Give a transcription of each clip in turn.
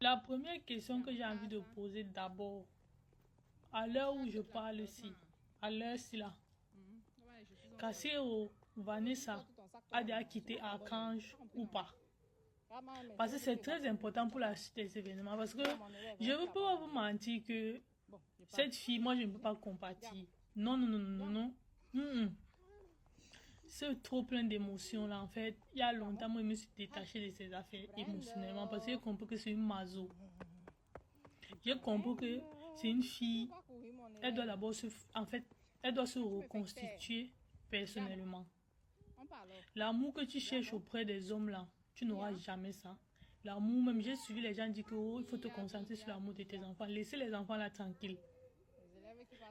La première question que j'ai envie de poser d'abord, à l'heure où je parle ici, à l'heure-ci là, Cassio, Vanessa a déjà quitté Archange ou pas? Parce que c'est très important pour la suite des événements. Parce que je ne veux pas vous mentir que cette fille, moi je ne peux pas compatir. Non, non, non, non, non, non. C'est trop plein d'émotions là. En fait, il y a longtemps, moi je me suis détachée de ces affaires émotionnellement. Parce que j'ai compris que c'est une maso. J'ai compris que c'est une fille. Elle doit d'abord en fait, elle doit se reconstituer personnellement. L'amour que tu cherches auprès des hommes là, tu n'auras jamais ça. L'amour, même j'ai suivi les gens dire que il faut te concentrer sur l'amour de tes enfants. Laissez les enfants là tranquilles.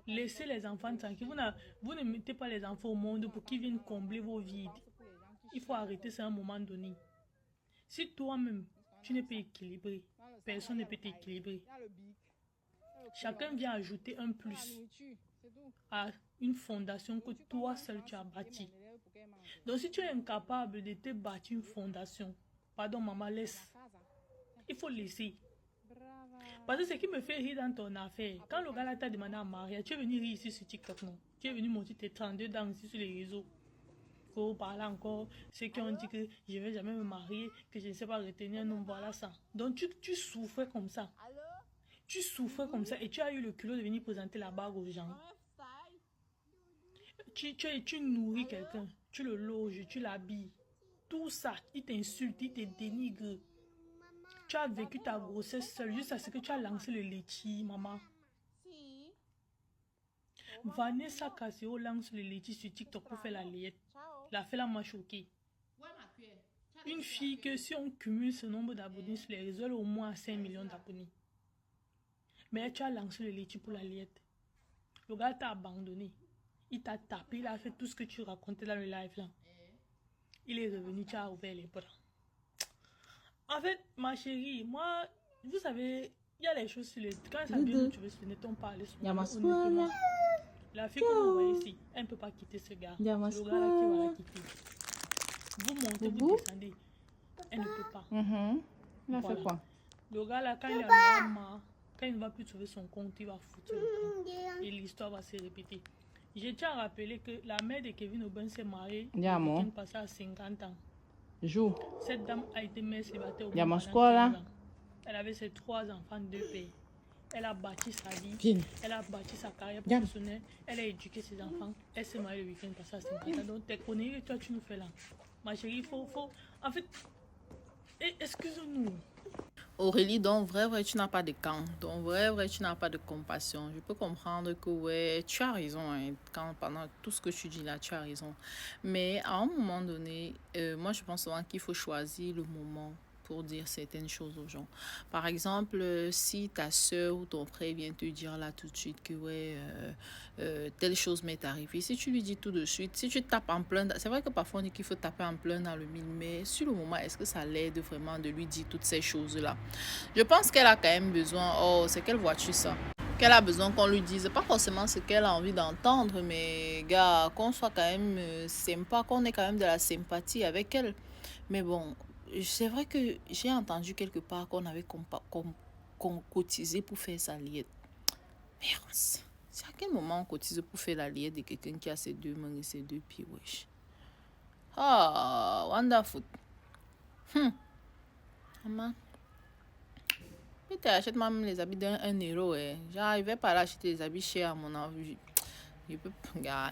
Laissez les enfants tranquilles. Vous ne mettez pas les enfants au monde pour qu'ils viennent combler vos vides. Il faut arrêter ça à un moment donné. Si toi-même, tu n'es pas équilibré, personne ne peut t'équilibrer. Chacun vient ajouter un plus à une fondation que toi seul tu as bâtie. Donc si tu es incapable de te bâtir une fondation, pardon maman, laisse. Il faut laisser. Parce que ce qui me fait rire dans ton affaire, quand le gars là t'a demandé à marier, tu es venu rire ici sur TikTok, non? Tu es venu montrer tes 32 dents ici sur les réseaux. Faut parler encore, ceux qui ont dit que je ne vais jamais me marier, que je ne sais pas retenir un homme, voilà ça. Donc tu souffrais comme ça. Tu souffrais comme ça et tu as eu le culot de venir présenter la bague aux gens. Tu nourris quelqu'un, tu le loges, tu l'habilles. Tout ça, il t'insulte, il te dénigre. Tu as vécu ta grossesse seule juste à ce que tu as lancé le laitier, maman. Vanessa Cassio lance le laitier sur TikTok pour faire la layette. La fait m'a choquée. Une fille que si on cumule ce nombre d'abonnés sur les réseaux, elle a au moins 5 millions d'abonnés. Mais tu as lancé le laitier pour la layette. Le gars t'a abandonné. Il t'a tapé, il a fait tout ce que tu racontais dans le live là. Il est revenu, tu as ouvert les bras. En fait, ma chérie, moi, vous savez, il y a les choses sur le... Quand ça vient, tu veux se venir, on parle sur le... La fille que vous voyez ici, elle ne peut pas quitter ce gars. C'est le gars là qui va la quitter. Vous montez, vous descendez. Elle ne peut pas. Elle fait quoi? Le gars là, quand il en a marre, quand il ne va plus trouver son compte, il va foutre le compte. Et l'histoire va se répéter. Je tiens à rappeler que la mère de Kevin Aubin s'est mariée le week-end passé à 50 ans. Cette dame a été mère célibataire au moins pendant 15 ans. Elle avait ses 3 enfants, 2 pères. Elle a bâti sa vie, elle a bâti sa carrière professionnelle, elle a éduqué ses enfants. Elle s'est mariée le week-end passé à 50 ans. Donc tes conneries que toi tu nous fais là. Ma chérie, il faut... En fait, excuse-nous. Aurélie, donc vrai, tu n'as pas de camp. Donc vrai, tu n'as pas de compassion. Je peux comprendre que ouais, tu as raison. Hein, pendant tout ce que tu dis là, tu as raison. Mais à un moment donné, moi je pense souvent qu'il faut choisir le moment pour dire certaines choses aux gens. Par exemple, si ta soeur ou ton frère vient te dire là tout de suite que ouais, telle chose m'est arrivée, si tu lui dis tout de suite, si tu tapes en plein, c'est vrai que parfois on dit qu'il faut taper en plein dans le mille, mais sur le moment, est-ce que ça l'aide vraiment de lui dire toutes ces choses-là? Je pense qu'elle a quand même besoin, oh, c'est quelle voiture ça? Qu'elle a besoin qu'on lui dise, pas forcément ce qu'elle a envie d'entendre, mais gars, qu'on soit quand même sympa, qu'on ait quand même de la sympathie avec elle. Mais bon, c'est vrai que j'ai entendu quelque part qu'on avait cotisé pour faire sa liette. Merde, c'est à quel moment on cotise pour faire la liette de quelqu'un qui a ses 2 mains et ses 2 pieds, wesh? Ah, wonderful. Maman, achète-moi même les habits d'un euro, eh. Genre, il va pas acheter des habits chers à mon avis. Je peux pas.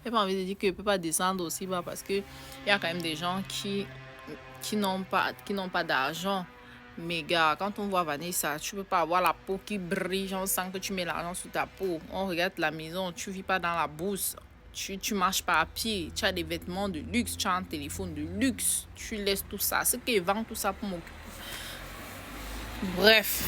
J'ai pas envie de dire que je peux pas descendre aussi bas parce que il y a quand même des gens qui n'ont pas d'argent. Mais gars, quand on voit Vanessa, tu peux pas avoir la peau qui brille, on sent que tu mets l'argent sous ta peau. On regarde la maison, tu vis pas dans la bourse. Tu marches pas à pied, tu as des vêtements de luxe, tu as un téléphone de luxe, tu laisses tout ça. Ce qui vend tout ça pour m'occuper. Bref.